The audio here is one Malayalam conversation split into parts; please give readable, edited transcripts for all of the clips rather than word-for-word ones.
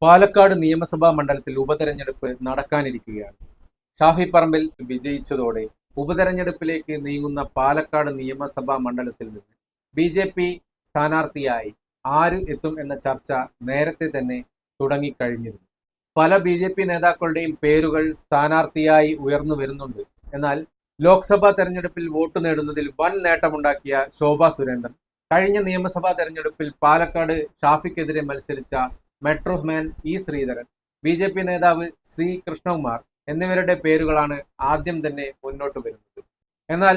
പാലക്കാട് നിയമസഭാ മണ്ഡലത്തിൽ ഉപതെരഞ്ഞെടുപ്പ് നടക്കാനിരിക്കുകയാണ്. ഷാഫി പറമ്പിൽ വിജയിച്ചതോടെ ഉപതെരഞ്ഞെടുപ്പിലേക്ക് നീങ്ങുന്ന പാലക്കാട് നിയമസഭാ മണ്ഡലത്തിൽ നിന്ന് ബി സ്ഥാനാർത്ഥിയായി ആര് എത്തും എന്ന ചർച്ച നേരത്തെ തന്നെ തുടങ്ങിക്കഴിഞ്ഞിരുന്നു. പല ബി നേതാക്കളുടെയും പേരുകൾ സ്ഥാനാർത്ഥിയായി ഉയർന്നു വരുന്നുണ്ട്. എന്നാൽ ലോക്സഭാ തെരഞ്ഞെടുപ്പിൽ വോട്ട് നേടുന്നതിൽ വൻ നേട്ടമുണ്ടാക്കിയ ശോഭാ സുരേന്ദ്രൻ കഴിഞ്ഞ നിയമസഭാ തെരഞ്ഞെടുപ്പിൽ പാലക്കാട് ഷാഫിക്കെതിരെ മത്സരിച്ച മെട്രോമാൻ ഇ ശ്രീധരൻ, ബി നേതാവ് സി കൃഷ്ണകുമാർ എന്നിവരുടെ പേരുകളാണ് ആദ്യം തന്നെ മുന്നോട്ട് വരുന്നത്. എന്നാൽ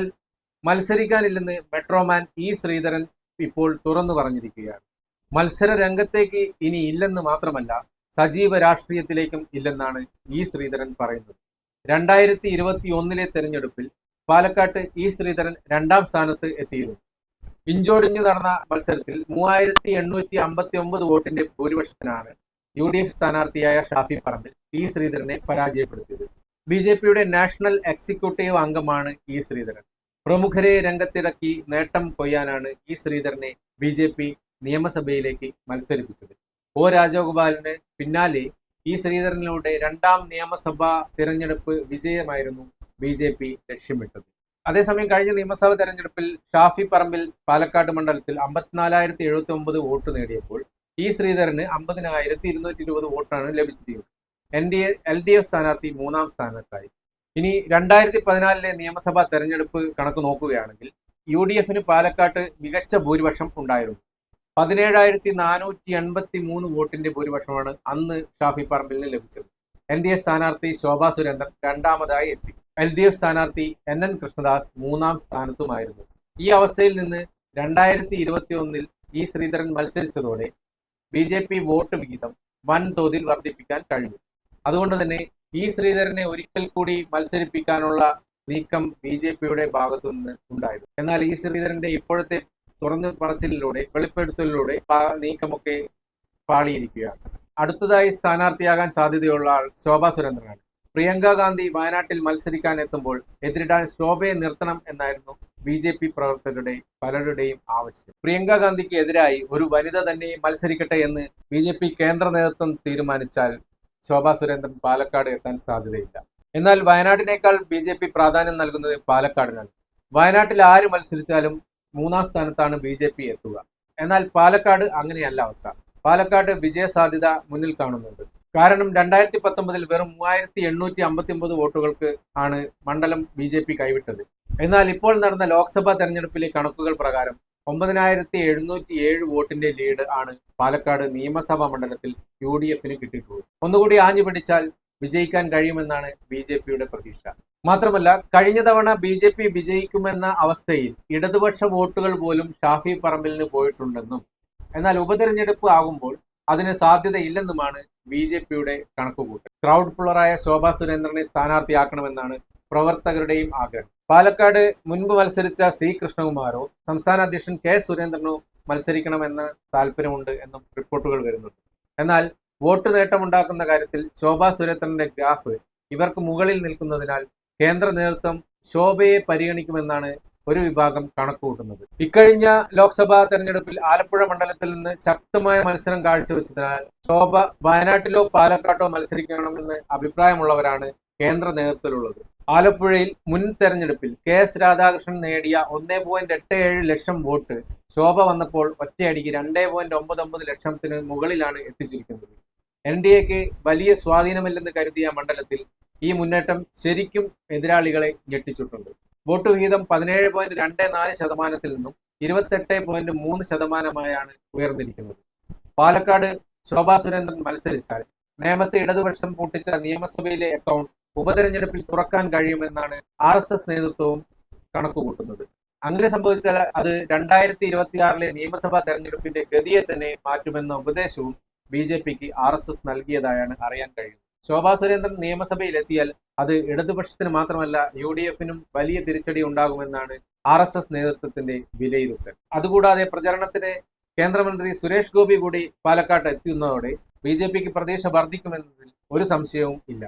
മത്സരിക്കാനില്ലെന്ന് മെട്രോമാൻ ഇ ശ്രീധരൻ ഇപ്പോൾ തുറന്നു പറഞ്ഞിരിക്കുകയാണ്. മത്സര രംഗത്തേക്ക് ഇനി ഇല്ലെന്ന് മാത്രമല്ല, സജീവ രാഷ്ട്രീയത്തിലേക്കും ഇല്ലെന്നാണ് ഇ ശ്രീധരൻ പറയുന്നത്. 2021 തെരഞ്ഞെടുപ്പിൽ പാലക്കാട്ട് ഇ ശ്രീധരൻ 2ാം സ്ഥാനത്ത് എത്തിയിരുന്നു. ഇഞ്ചോടിഞ്ഞു നടന്ന മത്സരത്തിൽ 3859 വോട്ടിന്റെ ഭൂരിപക്ഷത്തിനാണ് UDF സ്ഥാനാർത്ഥിയായ ഷാഫി പറമ്പിൽ ഇ ശ്രീധരനെ പരാജയപ്പെടുത്തിയത്. ബി നാഷണൽ എക്സിക്യൂട്ടീവ് അംഗമാണ് ഇ ശ്രീധരൻ. പ്രമുഖരെ രംഗത്തിറക്കി നേട്ടം കൊയ്യാനാണ് ഇ ശ്രീധരനെ ബി നിയമസഭയിലേക്ക് മത്സരിപ്പിച്ചത്. ഒ രാജഗോപാലിന് പിന്നാലെ ഇ ശ്രീധരനിലൂടെ 2ാം നിയമസഭാ തിരഞ്ഞെടുപ്പ് വിജയമായിരുന്നു ബി ലക്ഷ്യമിട്ടത്. അതേസമയം കഴിഞ്ഞ നിയമസഭാ തെരഞ്ഞെടുപ്പിൽ ഷാഫി പറമ്പിൽ പാലക്കാട് മണ്ഡലത്തിൽ 54,079 വോട്ട് നേടിയപ്പോൾ ഇ ശ്രീധരന് 50,220 വോട്ടാണ് ലഭിച്ചിരുന്നത്. LDF സ്ഥാനാർത്ഥി 3ാം സ്ഥാനത്തായി. ഇനി 2014 നിയമസഭാ തെരഞ്ഞെടുപ്പ് കണക്ക് നോക്കുകയാണെങ്കിൽ UDFന് പാലക്കാട്ട് മികച്ച ഭൂരിപക്ഷം ഉണ്ടായിരുന്നു. 17,483 വോട്ടിന്റെ ഭൂരിപക്ഷമാണ് അന്ന് ഷാഫി പറമ്പിലിന് ലഭിച്ചത്. NDA സ്ഥാനാർത്ഥി ശോഭാ സുരേന്ദ്രൻ 2ാമതായി എത്തി. LDF സ്ഥാനാർത്ഥി NN കൃഷ്ണദാസ് 3ാം സ്ഥാനത്തുമായിരുന്നു. ഈ അവസ്ഥയിൽ നിന്ന് 2021 ഇ ശ്രീധരൻ മത്സരിച്ചതോടെ ബി വോട്ട് വിഹിതം വൻതോതിൽ വർദ്ധിപ്പിക്കാൻ കഴിഞ്ഞു. അതുകൊണ്ട് തന്നെ ഇ ശ്രീധരനെ ഒരിക്കൽ കൂടി മത്സരിപ്പിക്കാനുള്ള നീക്കം ബി ഭാഗത്തു നിന്ന് ഉണ്ടായിരുന്നു. എന്നാൽ ഇ ശ്രീധരന്റെ ഇപ്പോഴത്തെ തുറന്നു പറച്ചിലിലൂടെ, വെളിപ്പെടുത്തലിലൂടെ നീക്കമൊക്കെ പാളിയിരിക്കുകയാണ്. അടുത്തതായി സ്ഥാനാർത്ഥിയാകാൻ സാധ്യതയുള്ള ആൾ ശോഭാ സുരേന്ദ്രനാണ്. പ്രിയങ്ക ഗാന്ധി വയനാട്ടിൽ മത്സരിക്കാൻ എത്തുമ്പോൾ എതിരിടാൻ ശോഭയെ നിർത്തണം എന്നായിരുന്നു ബി പ്രവർത്തകരുടെ പലരുടെയും ആവശ്യം. പ്രിയങ്ക ഗാന്ധിക്ക് എതിരായി ഒരു വനിത തന്നെ മത്സരിക്കട്ടെ എന്ന് ബി കേന്ദ്ര നേതൃത്വം തീരുമാനിച്ചാൽ ശോഭാ സുരേന്ദ്രൻ പാലക്കാട് എത്താൻ സാധ്യതയില്ല. എന്നാൽ വയനാട്ടിനേക്കാൾ ബി പ്രാധാന്യം നൽകുന്നത് പാലക്കാടിനാണ്. വയനാട്ടിൽ ആര് മത്സരിച്ചാലും 3ാം സ്ഥാനത്താണ് ബി എത്തുക. എന്നാൽ പാലക്കാട് അങ്ങനെയല്ല അവസ്ഥ. പാലക്കാട് വിജയ സാധ്യത മുന്നിൽ കാണുന്നുണ്ട്. കാരണം 2019 വെറും 3859 വോട്ടുകൾക്ക് ആണ് മണ്ഡലം ബി കൈവിട്ടത്. എന്നാൽ ഇപ്പോൾ നടന്ന ലോക്സഭാ തെരഞ്ഞെടുപ്പിലെ കണക്കുകൾ പ്രകാരം 9,707 വോട്ടിന്റെ ലീഡ് ആണ് പാലക്കാട് നിയമസഭാ മണ്ഡലത്തിൽ UDFന് കിട്ടിയിട്ടുള്ളത്. ഒന്നുകൂടി ആഞ്ഞു പിടിച്ചാൽ വിജയിക്കാൻ കഴിയുമെന്നാണ് ബി പ്രതീക്ഷ. മാത്രമല്ല, കഴിഞ്ഞ തവണ ബി വിജയിക്കുമെന്ന അവസ്ഥയിൽ ഇടതുപക്ഷ വോട്ടുകൾ പോലും ഷാഫി പറമ്പിലിന് പോയിട്ടുണ്ടെന്നും എന്നാൽ ഉപതെരഞ്ഞെടുപ്പ് ആകുമ്പോൾ അതിന് സാധ്യതയില്ലെന്നുമാണ് ബി കണക്കുകൂട്ടൽ. ക്രൗഡ് പുള്ളറായ ശോഭാ സുരേന്ദ്രനെ സ്ഥാനാർത്ഥിയാക്കണമെന്നാണ് പ്രവർത്തകരുടെയും ആഗ്രഹം. പാലക്കാട് മുൻപ് മത്സരിച്ച സി കൃഷ്ണകുമാരോ സംസ്ഥാന അധ്യക്ഷൻ കെ സുരേന്ദ്രനോ മത്സരിക്കണമെന്ന് താല്പര്യമുണ്ട് എന്നും റിപ്പോർട്ടുകൾ വരുന്നുണ്ട്. എന്നാൽ വോട്ട് നേട്ടമുണ്ടാക്കുന്ന കാര്യത്തിൽ ശോഭാ സുരേന്ദ്രന്റെ ഗ്രാഫ് ഇവർക്ക് മുകളിൽ നിൽക്കുന്നതിനാൽ കേന്ദ്ര നേതൃത്വം ശോഭയെ പരിഗണിക്കുമെന്നാണ് ഒരു വിഭാഗം കണക്കുകൂട്ടുന്നത്. ഇക്കഴിഞ്ഞ ലോക്സഭാ തെരഞ്ഞെടുപ്പിൽ ആലപ്പുഴ മണ്ഡലത്തിൽ നിന്ന് ശക്തമായ മത്സരം കാഴ്ചവെച്ചതിനാൽ ശോഭ വയനാട്ടിലോ പാലക്കാട്ടോ മത്സരിക്കണമെന്ന് അഭിപ്രായമുള്ളവരാണ് കേന്ദ്ര നേതൃത്വത്തിലുള്ളത്. ആലപ്പുഴയിൽ മുൻ തെരഞ്ഞെടുപ്പിൽ KS രാധാകൃഷ്ണൻ നേടിയ 1.87 ലക്ഷം വോട്ട് ശോഭ വന്നപ്പോൾ ഒറ്റയടിക്ക് 2.99 ലക്ഷത്തിന് മുകളിലാണ് എത്തിച്ചിരിക്കുന്നത്. NDAക്ക് വലിയ സ്വാധീനമില്ലെന്ന് കരുതിയ മണ്ഡലത്തിൽ ഈ മുന്നേറ്റം ശരിക്കും എതിരാളികളെ ഞെട്ടിച്ചിട്ടുണ്ട്. വോട്ട് വിഹിതം 17.24% നിന്നും 28.3%-ആയാണ് ഉയർന്നിരിക്കുന്നത്. പാലക്കാട് ശോഭാ സുരേന്ദ്രൻ മത്സരിച്ചാൽ നേമത്തെ ഇടതുപക്ഷം പൂട്ടിച്ച നിയമസഭയിലെ അക്കൗണ്ട് ഉപതെരഞ്ഞെടുപ്പിൽ തുറക്കാൻ കഴിയുമെന്നാണ് RSS നേതൃത്വവും കണക്കുകൂട്ടുന്നത്. അങ്ങനെ സംഭവിച്ചാൽ അത് 2026 നിയമസഭാ തെരഞ്ഞെടുപ്പിന്റെ ഗതിയെ തന്നെ മാറ്റുമെന്ന ഉപദേശവും ബി RSS നൽകിയതായാണ് അറിയാൻ കഴിയുന്നത്. ശോഭാ സുരേന്ദ്രൻ നിയമസഭയിൽ എത്തിയാൽ അത് ഇടതുപക്ഷത്തിന് മാത്രമല്ല UDFനും വലിയ തിരിച്ചടി ഉണ്ടാകുമെന്നാണ് RSS നേതൃത്വത്തിന്റെ വിലയിരുത്തൽ. അതുകൂടാതെ പ്രചരണത്തിന് കേന്ദ്രമന്ത്രി സുരേഷ് ഗോപി കൂടി പാലക്കാട്ട് എത്തുന്നതോടെ ബി പ്രതീക്ഷ വർദ്ധിക്കുമെന്നതിൽ ഒരു സംശയവും ഇല്ല.